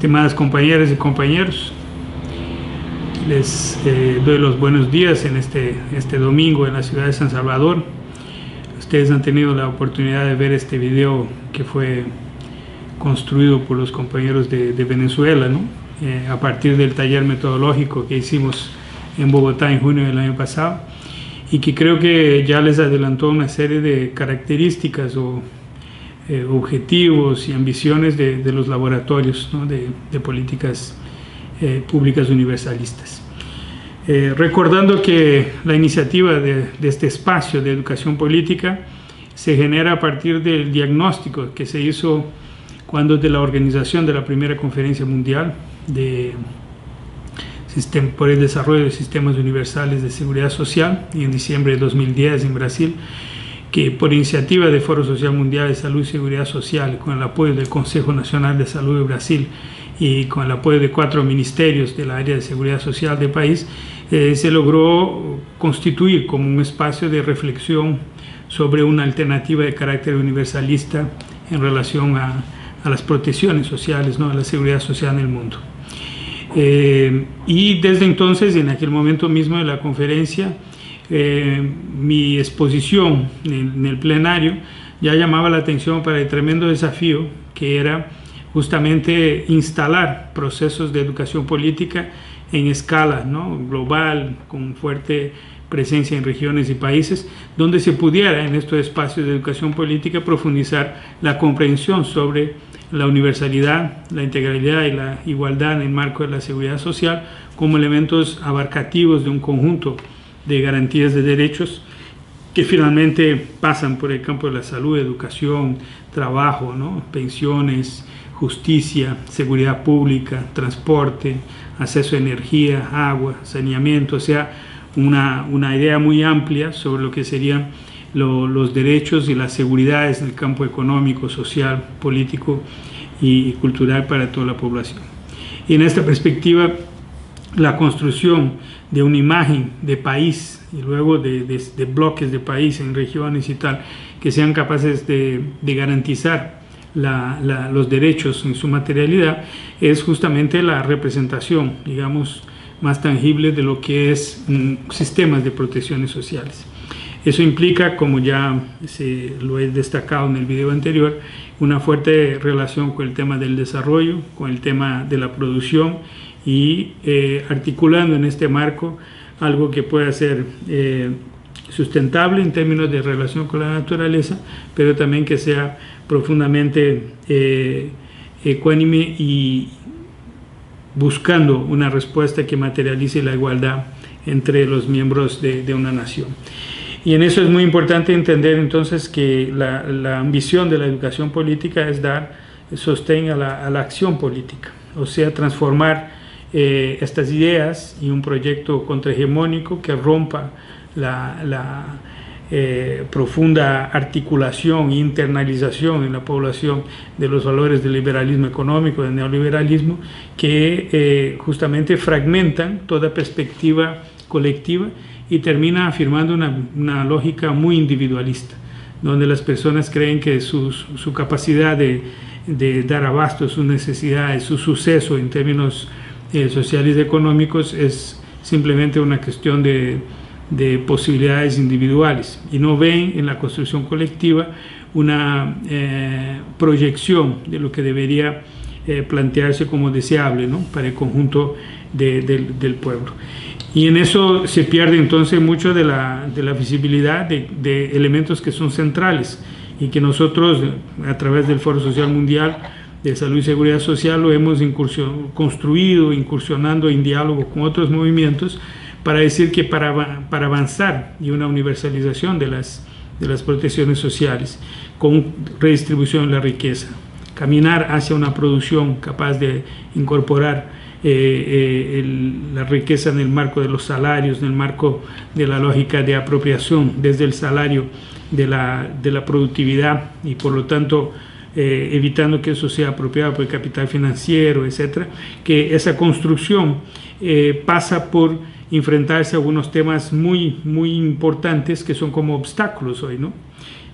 Estimadas compañeras y compañeros, les doy los buenos días en este domingo en la ciudad de San Salvador. Ustedes han tenido la oportunidad de ver este video que fue construido por los compañeros de Venezuela, ¿no? A partir del taller metodológico que hicimos en Bogotá en junio del año pasado, y que creo que ya les adelantó una serie de características o objetivos y ambiciones de los laboratorios, ¿no? de políticas públicas universalistas. Recordando que la iniciativa de este espacio de educación política se genera a partir del diagnóstico que se hizo cuando de la organización de la primera conferencia mundial por el desarrollo de sistemas universales de seguridad social, y en diciembre de 2010 en Brasil, que por iniciativa del Foro Social Mundial de Salud y Seguridad Social, con el apoyo del Consejo Nacional de Salud de Brasil y con el apoyo de 4 ministerios del área de seguridad social del país, se logró constituir como un espacio de reflexión sobre una alternativa de carácter universalista en relación a las protecciones sociales, ¿no? A la seguridad social en el mundo. Y desde entonces, en aquel momento mismo de la conferencia, mi exposición en el plenario ya llamaba la atención para el tremendo desafío que era justamente instalar procesos de educación política en escala, ¿no? Global, con fuerte presencia en regiones y países, donde se pudiera en estos espacios de educación política profundizar la comprensión sobre la universalidad, la integralidad y la igualdad en el marco de la seguridad social como elementos abarcativos de un conjunto de garantías de derechos que finalmente pasan por el campo de la salud, educación, trabajo, ¿no? Pensiones, justicia, seguridad pública, transporte, acceso a energía, agua, saneamiento, o sea, una idea muy amplia sobre lo que serían los derechos y las seguridades en el campo económico, social, político y cultural para toda la población. Y en esta perspectiva, la construcción de una imagen de país y luego de bloques de país en regiones y tal, que sean capaces de garantizar los derechos en su materialidad, es justamente la representación, digamos, más tangible de lo que es sistemas de protecciones sociales. Eso implica, como ya lo he destacado en el video anterior, una fuerte relación con el tema del desarrollo, con el tema de la producción y articulando en este marco algo que pueda ser sustentable en términos de relación con la naturaleza, pero también que sea profundamente ecuánime y buscando una respuesta que materialice la igualdad entre los miembros de una nación. Y en eso es muy importante entender entonces que la ambición de la educación política es dar sostén a la acción política, o sea, transformar estas ideas y un proyecto contrahegemónico que rompa la profunda articulación e internalización en la población de los valores del liberalismo económico, del neoliberalismo, que justamente fragmentan toda perspectiva colectiva y termina afirmando una lógica muy individualista, donde las personas creen que su capacidad de dar abasto a sus necesidades, su suceso en términos sociales y económicos es simplemente una cuestión de posibilidades individuales, y no ven en la construcción colectiva una proyección de lo que debería plantearse como deseable, ¿no? Para el conjunto del pueblo. Y en eso se pierde entonces mucho de la visibilidad de elementos que son centrales y que nosotros a través del Foro Social Mundial de Salud y Seguridad Social lo hemos construido, incursionando en diálogo con otros movimientos, para decir que para avanzar y una universalización de las protecciones sociales, con redistribución de la riqueza, caminar hacia una producción capaz de incorporar la riqueza en el marco de los salarios, en el marco de la lógica de apropiación desde el salario de la productividad, y por lo tanto evitando que eso sea apropiado por el capital financiero, etcétera, que esa construcción pasa por enfrentarse a algunos temas muy importantes que son como obstáculos hoy, ¿no?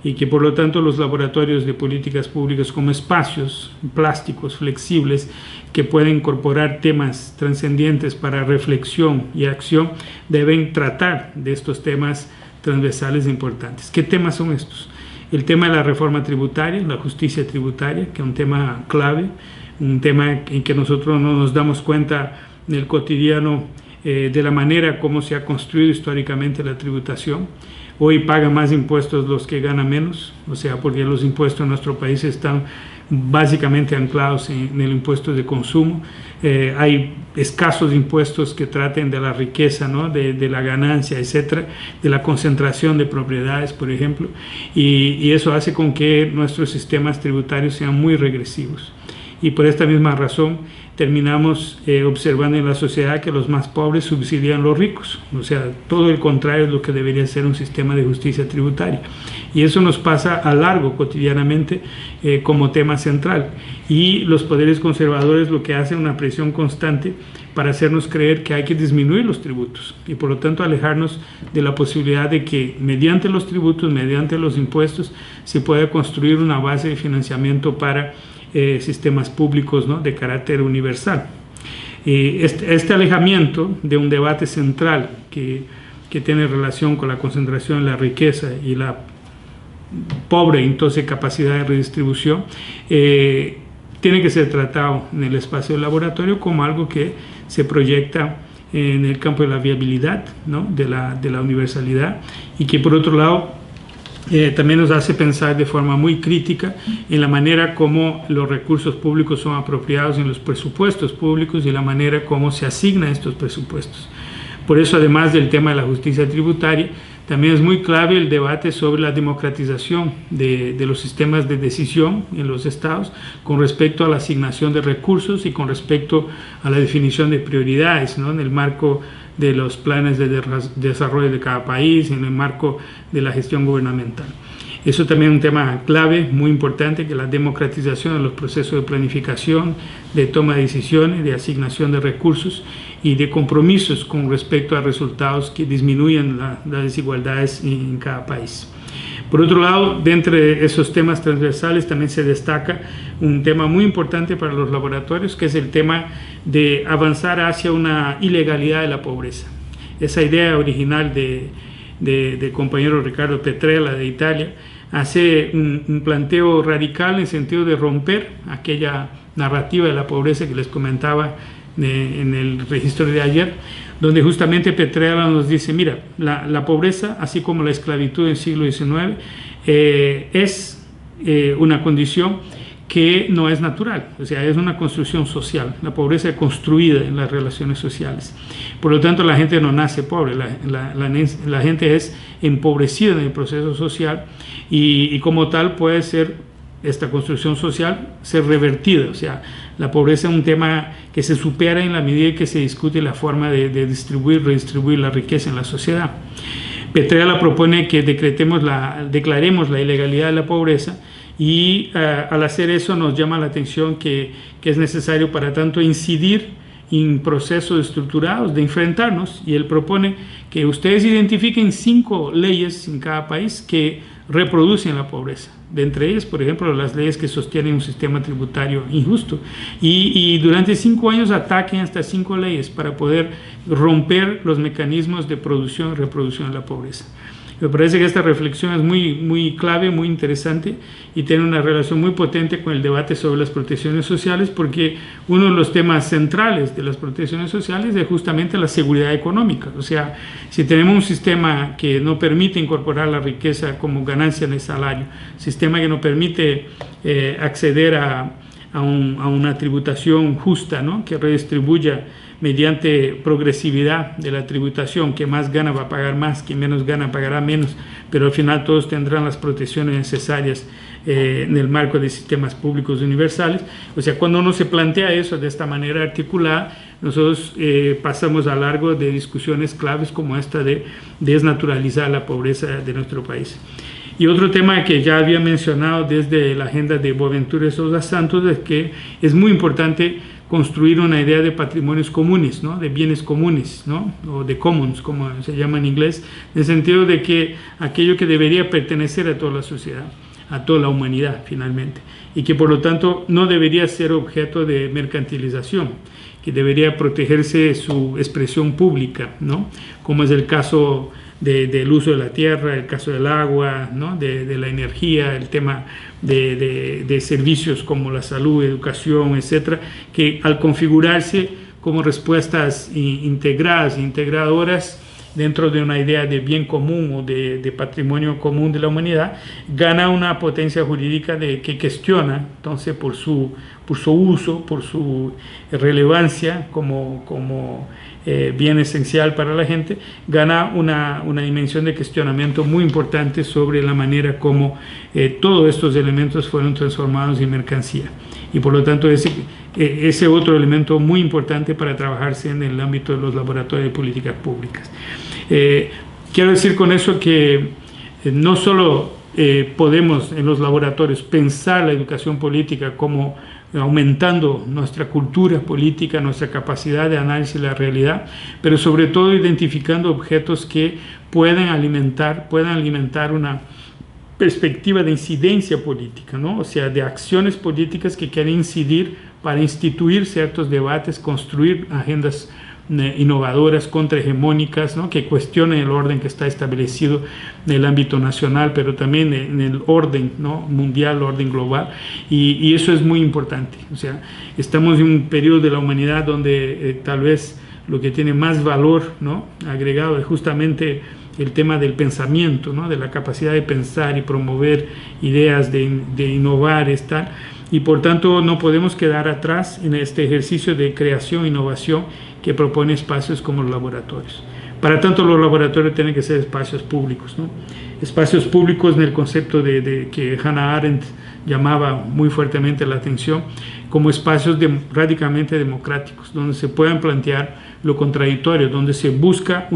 y que por lo tanto los laboratorios de políticas públicas como espacios plásticos flexibles que pueden incorporar temas trascendentes para reflexión y acción deben tratar de estos temas transversales importantes. ¿Qué temas son estos? El tema de la reforma tributaria, la justicia tributaria, que es un tema clave, un tema en que nosotros no nos damos cuenta en el cotidiano de la manera como se ha construido históricamente la tributación. Hoy pagan más impuestos los que ganan menos, o sea, porque los impuestos en nuestro país están básicamente anclados en el impuesto de consumo. Hay escasos impuestos que traten de la riqueza, ¿no? de la ganancia, etcétera, de la concentración de propiedades, por ejemplo, y eso hace con que nuestros sistemas tributarios sean muy regresivos. Y por esta misma razón terminamos observando en la sociedad que los más pobres subsidian a los ricos. O sea, todo el contrario es lo que debería ser un sistema de justicia tributaria. Y eso nos pasa a largo cotidianamente como tema central. Y los poderes conservadores lo que hacen es una presión constante para hacernos creer que hay que disminuir los tributos y por lo tanto alejarnos de la posibilidad de que mediante los tributos, mediante los impuestos, se pueda construir una base de financiamiento para sistemas públicos, ¿no? de carácter universal. Este alejamiento de un debate central que tiene relación con la concentración de la riqueza y la pobre entonces capacidad de redistribución tiene que ser tratado en el espacio del laboratorio como algo que se proyecta en el campo de la viabilidad, ¿no? de la universalidad, y que por otro lado también nos hace pensar de forma muy crítica en la manera como los recursos públicos son apropiados en los presupuestos públicos y la manera como se asignan estos presupuestos. Por eso, además del tema de la justicia tributaria, también es muy clave el debate sobre la democratización de los sistemas de decisión en los estados con respecto a la asignación de recursos y con respecto a la definición de prioridades, ¿no? en el marco de los planes de desarrollo de cada país, en el marco de la gestión gubernamental. Eso también es un tema clave, muy importante, que la democratización de los procesos de planificación, de toma de decisiones, de asignación de recursos y de compromisos con respecto a resultados que disminuyen las desigualdades en cada país. Por otro lado, dentro de esos temas transversales también se destaca un tema muy importante para los laboratorios, que es el tema de avanzar hacia una ilegalidad de la pobreza. Esa idea original del compañero Ricardo Petrella de Italia hace un planteo radical en el sentido de romper aquella narrativa de la pobreza que les comentaba en el registro de ayer, donde justamente Petrella nos dice, mira, la pobreza, así como la esclavitud en el siglo XIX, es una condición que no es natural, o sea, es una construcción social. La pobreza es construida en las relaciones sociales. Por lo tanto, la gente no nace pobre, la gente es empobrecida en el proceso social y como tal puede ser esta construcción social ser revertida. O sea, la pobreza es un tema que se supera en la medida en que se discute la forma de redistribuir la riqueza en la sociedad. Petrella propone que declaremos la ilegalidad de la pobreza y al hacer eso nos llama la atención que es necesario para tanto incidir en procesos estructurados de enfrentarnos, y él propone que ustedes identifiquen 5 leyes en cada país que reproducen la pobreza. De entre ellas, por ejemplo, las leyes que sostienen un sistema tributario injusto. Y durante 5 años ataquen estas 5 leyes para poder romper los mecanismos de producción y reproducción de la pobreza. Me parece que esta reflexión es muy clave, muy interesante y tiene una relación muy potente con el debate sobre las protecciones sociales, porque uno de los temas centrales de las protecciones sociales es justamente la seguridad económica. O sea, si tenemos un sistema que no permite incorporar la riqueza como ganancia en el salario, sistema que no permite acceder a una tributación justa, ¿no? que redistribuya mediante progresividad de la tributación, que más gana va a pagar más, que menos gana pagará menos, pero al final todos tendrán las protecciones necesarias en el marco de sistemas públicos universales. O sea, cuando uno se plantea eso de esta manera articulada, nosotros pasamos a largo de discusiones claves como esta de desnaturalizar la pobreza de nuestro país. Y otro tema que ya había mencionado desde la agenda de Boaventura Sousa Santos es que es muy importante construir una idea de patrimonios comunes, ¿no? De bienes comunes, ¿no? O de commons, como se llama en inglés, en el sentido de que aquello que debería pertenecer a toda la sociedad, a toda la humanidad finalmente, y que por lo tanto no debería ser objeto de mercantilización, que debería protegerse su expresión pública, ¿no? Como es el caso del uso de la tierra, el caso del agua, ¿no? de la energía, el tema de servicios como la salud, educación, etcétera, que al configurarse como respuestas integradas, integradoras, dentro de una idea de bien común o de patrimonio común de la humanidad, gana una potencia jurídica que cuestiona, entonces, por su uso, por su relevancia como bien esencial para la gente, gana una dimensión de cuestionamiento muy importante sobre la manera como todos estos elementos fueron transformados en mercancía. Y por lo tanto, ese otro elemento muy importante para trabajarse en el ámbito de los laboratorios de políticas públicas. Quiero decir con eso que no solo podemos en los laboratorios pensar la educación política como aumentando nuestra cultura política, nuestra capacidad de análisis de la realidad, pero sobre todo identificando objetos que puedan alimentar una perspectiva de incidencia política, ¿no? O sea, de acciones políticas que quieren incidir para instituir ciertos debates, construir agendas innovadoras, contrahegemónicas, ¿no? Que cuestionen el orden que está establecido en el ámbito nacional, pero también en el orden, ¿no? Mundial, el orden global, y eso es muy importante. O sea, estamos en un periodo de la humanidad donde tal vez lo que tiene más valor, ¿no? Agregado es justamente el tema del pensamiento, ¿no? De la capacidad de pensar y promover ideas, de innovar, y por tanto no podemos quedar atrás en este ejercicio de creación e innovación que propone espacios como los laboratorios. Para tanto, los laboratorios tienen que ser espacios públicos, ¿no? Espacios públicos en el concepto de que Hannah Arendt llamaba muy fuertemente la atención, como espacios radicalmente democráticos, donde se puedan plantear lo contradictorio, donde se busca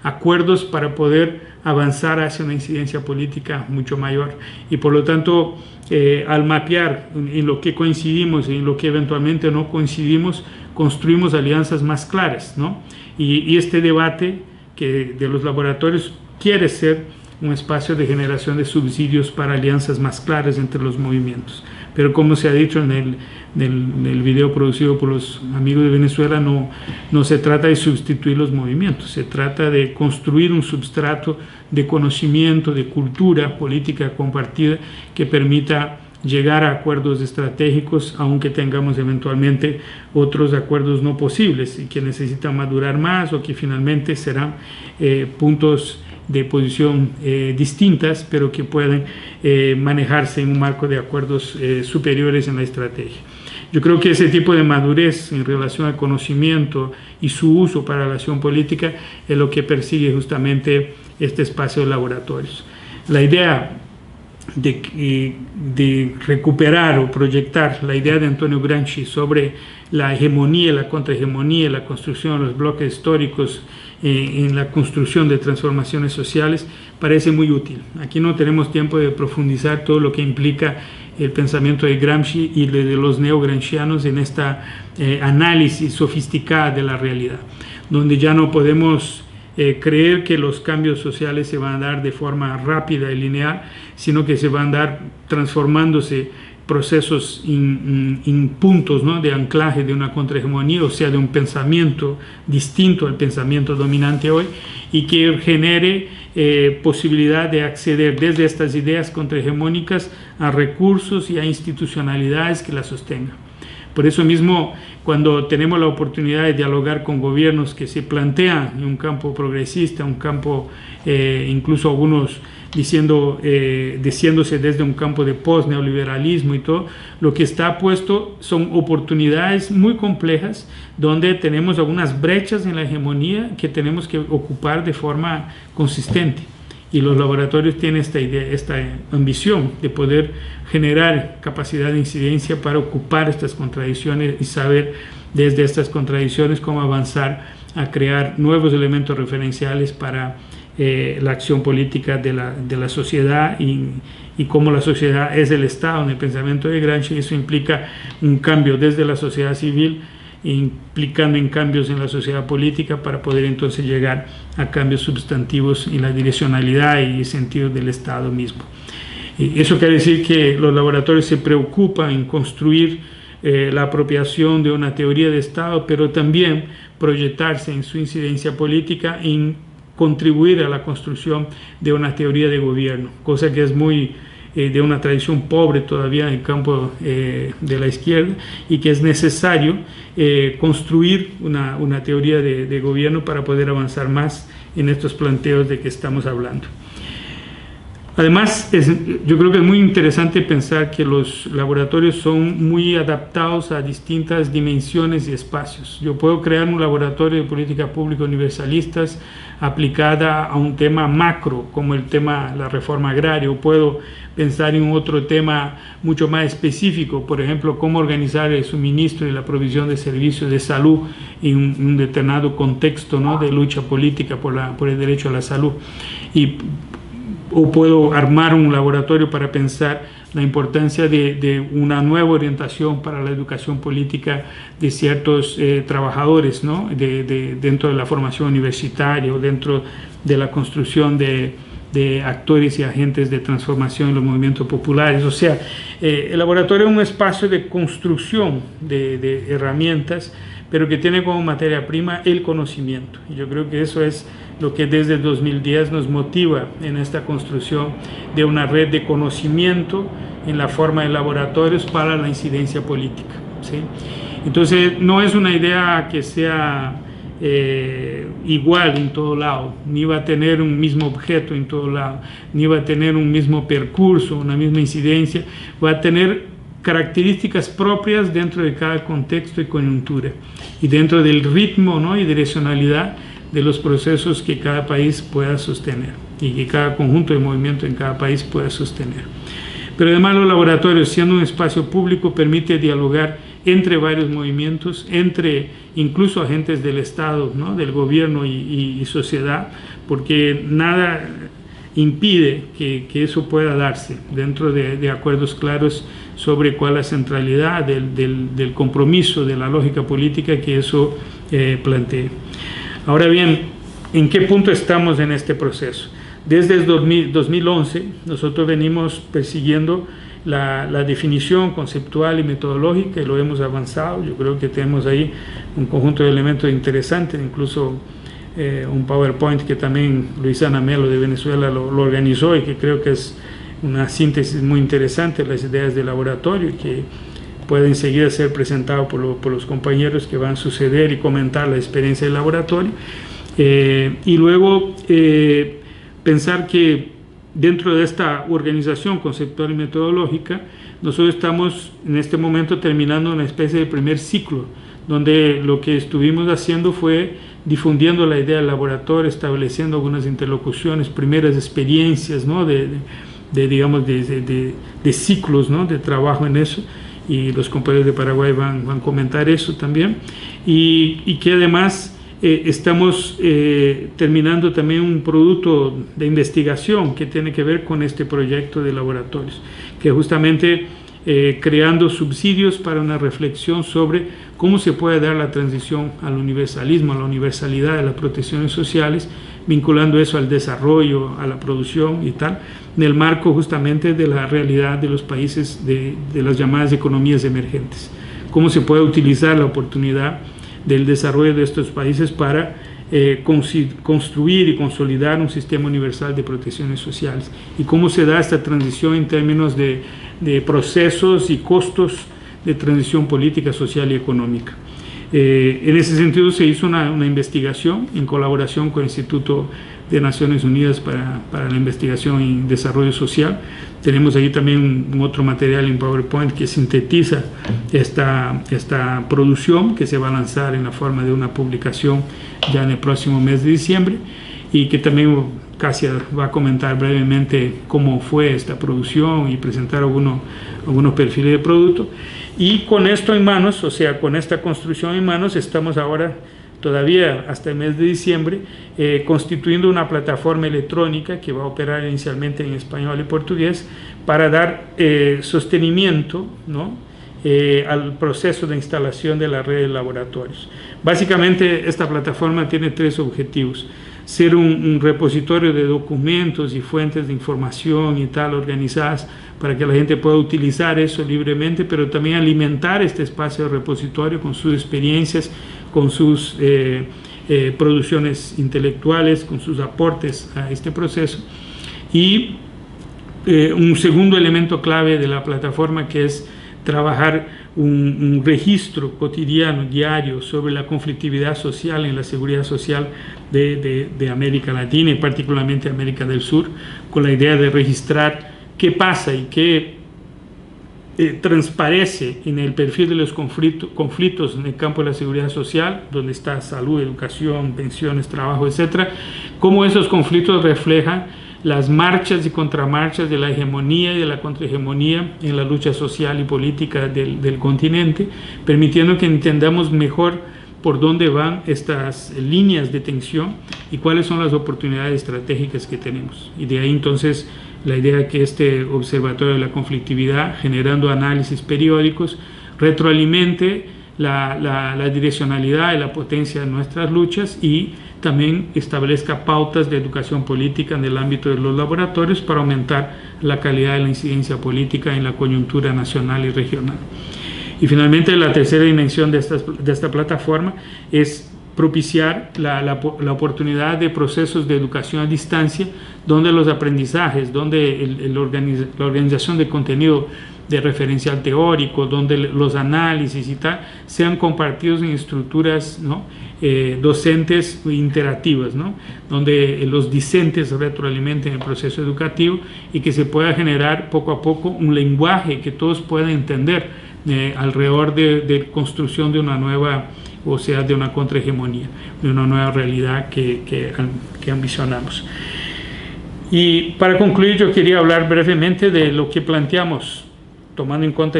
acuerdos para poder avanzar hacia una incidencia política mucho mayor. Y por lo tanto, al mapear en lo que coincidimos y en lo que eventualmente no coincidimos, construimos alianzas más claras, ¿no? Y este debate de los laboratorios quiere ser un espacio de generación de subsidios para alianzas más claras entre los movimientos. Pero como se ha dicho en el video producido por los amigos de Venezuela, no se trata de sustituir los movimientos, se trata de construir un substrato de conocimiento, de cultura política compartida que permita llegar a acuerdos estratégicos, aunque tengamos eventualmente otros acuerdos no posibles y que necesitan madurar más o que finalmente serán puntos de posición distintas, pero que pueden manejarse en un marco de acuerdos superiores en la estrategia. Yo creo que ese tipo de madurez en relación al conocimiento y su uso para la acción política es lo que persigue justamente este espacio de laboratorios. La idea de recuperar o proyectar la idea de Antonio Gramsci sobre la hegemonía, la contrahegemonía, la construcción de los bloques históricos en la construcción de transformaciones sociales parece muy útil. Aquí no tenemos tiempo de profundizar todo lo que implica el pensamiento de Gramsci y de los neogramscianos en esta análisis sofisticada de la realidad, donde ya no podemos creer que los cambios sociales se van a dar de forma rápida y lineal, sino que se van a dar transformándose procesos en puntos, ¿no? De anclaje de una contrahegemonía, o sea, de un pensamiento distinto al pensamiento dominante hoy, y que genere posibilidad de acceder desde estas ideas contrahegemónicas a recursos y a institucionalidades que las sostengan. Por eso mismo, cuando tenemos la oportunidad de dialogar con gobiernos que se plantean en un campo progresista, un campo incluso algunos diciéndose desde un campo de post-neoliberalismo y todo, lo que está puesto son oportunidades muy complejas donde tenemos algunas brechas en la hegemonía que tenemos que ocupar de forma consistente. Y los laboratorios tienen esta idea, esta ambición de poder generar capacidad de incidencia para ocupar estas contradicciones y saber desde estas contradicciones cómo avanzar a crear nuevos elementos referenciales para la acción política de la sociedad y cómo la sociedad es el Estado. En el pensamiento de Gramsci eso implica un cambio desde la sociedad civil, implicando en cambios en la sociedad política para poder entonces llegar a cambios sustantivos en la direccionalidad y sentido del Estado mismo. Eso quiere decir que los laboratorios se preocupan en construir la apropiación de una teoría de Estado, pero también proyectarse en su incidencia política en contribuir a la construcción de una teoría de gobierno, cosa que es muy de una tradición pobre todavía en el campo de la izquierda, y que es necesario construir una teoría de gobierno para poder avanzar más en estos planteos de que estamos hablando. Además, yo creo que es muy interesante pensar que los laboratorios son muy adaptados a distintas dimensiones y espacios. Yo puedo crear un laboratorio de política pública universalistas aplicada a un tema macro, como el tema de la reforma agraria, o puedo pensar en otro tema mucho más específico, por ejemplo, cómo organizar el suministro y la provisión de servicios de salud en un determinado contexto, ¿no?, de lucha política por el derecho a la salud. O puedo armar un laboratorio para pensar la importancia de una nueva orientación para la educación política de ciertos trabajadores, ¿no?, dentro de la formación universitaria o dentro de la construcción de actores y agentes de transformación en los movimientos populares. O sea, el laboratorio es un espacio de construcción de herramientas, pero que tiene como materia prima el conocimiento. Y yo creo que eso es lo que desde el 2010 nos motiva en esta construcción de una red de conocimiento en la forma de laboratorios para la incidencia política, ¿sí? Entonces, no es una idea que sea igual en todo lado, ni va a tener un mismo objeto en todo lado, ni va a tener un mismo percurso, una misma incidencia, va a tener características propias dentro de cada contexto y coyuntura, y dentro del ritmo, ¿no?, y direccionalidad de los procesos que cada país pueda sostener y que cada conjunto de movimiento en cada país pueda sostener. Pero además los laboratorios, siendo un espacio público, permite dialogar entre varios movimientos, entre incluso agentes del Estado, ¿no?, del gobierno y sociedad, porque nada impide que eso pueda darse dentro de acuerdos claros sobre cuál es la centralidad del compromiso, de la lógica política que eso plantea. Ahora bien, ¿en qué punto estamos en este proceso? Desde el 2011 nosotros venimos persiguiendo la definición conceptual y metodológica y lo hemos avanzado. Yo creo que tenemos ahí un conjunto de elementos interesantes, incluso un PowerPoint que también Luisana Melo de Venezuela lo organizó y que creo que es una síntesis muy interesante de las ideas del laboratorio y que puede enseguida ser presentado por los compañeros que van a suceder y comentar la experiencia del laboratorio. Y luego pensar que dentro de esta organización conceptual y metodológica, nosotros estamos en este momento terminando una especie de primer ciclo, donde lo que estuvimos haciendo fue difundiendo la idea del laboratorio, estableciendo algunas interlocuciones, primeras experiencias, ¿no?, digamos, de ciclos, ¿no?, de trabajo en eso, y los compañeros de Paraguay van a comentar eso también, y que además estamos terminando también un producto de investigación que tiene que ver con este proyecto de laboratorios, que justamente creando subsidios para una reflexión sobre cómo se puede dar la transición al universalismo, a la universalidad de las protecciones sociales, vinculando eso al desarrollo, a la producción y tal, en el marco justamente de la realidad de los países de las llamadas economías emergentes. Cómo se puede utilizar la oportunidad del desarrollo de estos países para construir y consolidar un sistema universal de protecciones sociales, y cómo se da esta transición en términos de procesos y costos de transición política, social y económica. En ese sentido se hizo una investigación en colaboración con el Instituto de Naciones Unidas para la Investigación y Desarrollo Social. Tenemos ahí también un otro material en PowerPoint que sintetiza esta producción, que se va a lanzar en la forma de una publicación ya en el próximo mes de diciembre, y que también Kasia va a comentar brevemente cómo fue esta producción y presentar algunos perfiles de producto. Y con esto en manos, o sea, con esta construcción en manos, estamos ahora todavía hasta el mes de diciembre, constituyendo una plataforma electrónica que va a operar inicialmente en español y portugués para dar sostenimiento, ¿no?, al proceso de instalación de la red de laboratorios. Básicamente, esta plataforma tiene 3 objetivos: ser un repositorio de documentos y fuentes de información y tal organizadas para que la gente pueda utilizar eso libremente, pero también alimentar este espacio de repositorio con sus experiencias, con sus producciones intelectuales, con sus aportes a este proceso. Y un segundo elemento clave de la plataforma, que es trabajar un registro cotidiano, diario, sobre la conflictividad social en la seguridad social de América Latina y particularmente América del Sur, con la idea de registrar qué pasa y qué transparece en el perfil de los conflictos en el campo de la seguridad social, donde está salud, educación, pensiones, trabajo, etcétera, cómo esos conflictos reflejan las marchas y contramarchas de la hegemonía y de la contrahegemonía en la lucha social y política del continente, permitiendo que entendamos mejor por dónde van estas líneas de tensión y cuáles son las oportunidades estratégicas que tenemos. Y de ahí entonces la idea de que este observatorio de la conflictividad, generando análisis periódicos, retroalimente la direccionalidad y la potencia de nuestras luchas y también establezca pautas de educación política en el ámbito de los laboratorios para aumentar la calidad de la incidencia política en la coyuntura nacional y regional. Y finalmente, la tercera dimensión de esta plataforma es propiciar la oportunidad de procesos de educación a distancia, donde los aprendizajes, donde la organización de contenido de referencial teórico, donde los análisis y tal, sean compartidos en estructuras, ¿no?, docentes interactivas, ¿no?, donde los discentes retroalimenten el proceso educativo y que se pueda generar poco a poco un lenguaje que todos puedan entender alrededor de construcción de una nueva, o sea, de una contrahegemonía, de una nueva realidad que ambicionamos. Y para concluir, yo quería hablar brevemente de lo que planteamos, tomando en cuenta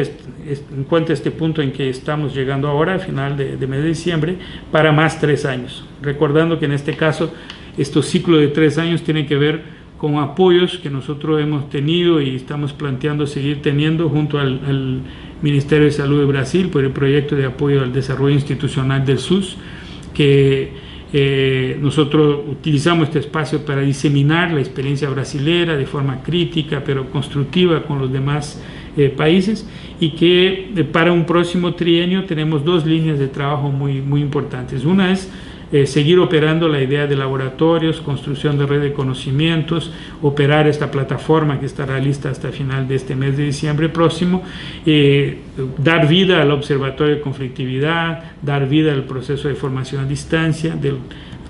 este punto en que estamos llegando ahora, al final de mes de diciembre, para más 3 años. Recordando que en este caso, estos ciclos de 3 años tienen que ver con apoyos que nosotros hemos tenido y estamos planteando seguir teniendo junto al Ministerio de Salud de Brasil por el proyecto de apoyo al desarrollo institucional del SUS, que nosotros utilizamos este espacio para diseminar la experiencia brasilera de forma crítica pero constructiva con los demás países, y que para un próximo trienio tenemos 2 líneas de trabajo muy importantes. Una es seguir operando la idea de laboratorios, construcción de red de conocimientos, operar esta plataforma que estará lista hasta el final de este mes de diciembre próximo, dar vida al observatorio de conflictividad, dar vida al proceso de formación a distancia, del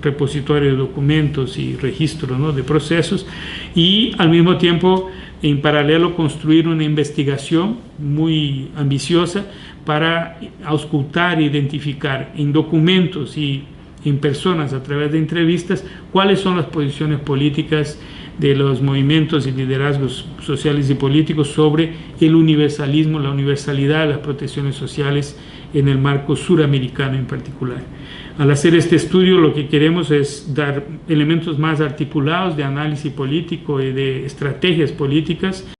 repositorio de documentos y registro, ¿no?, de procesos, y al mismo tiempo, en paralelo, construir una investigación muy ambiciosa para auscultar e identificar en documentos y en personas a través de entrevistas cuáles son las posiciones políticas de los movimientos y liderazgos sociales y políticos sobre el universalismo, la universalidad de las protecciones sociales en el marco suramericano en particular. Al hacer este estudio, lo que queremos es dar elementos más articulados de análisis político y de estrategias políticas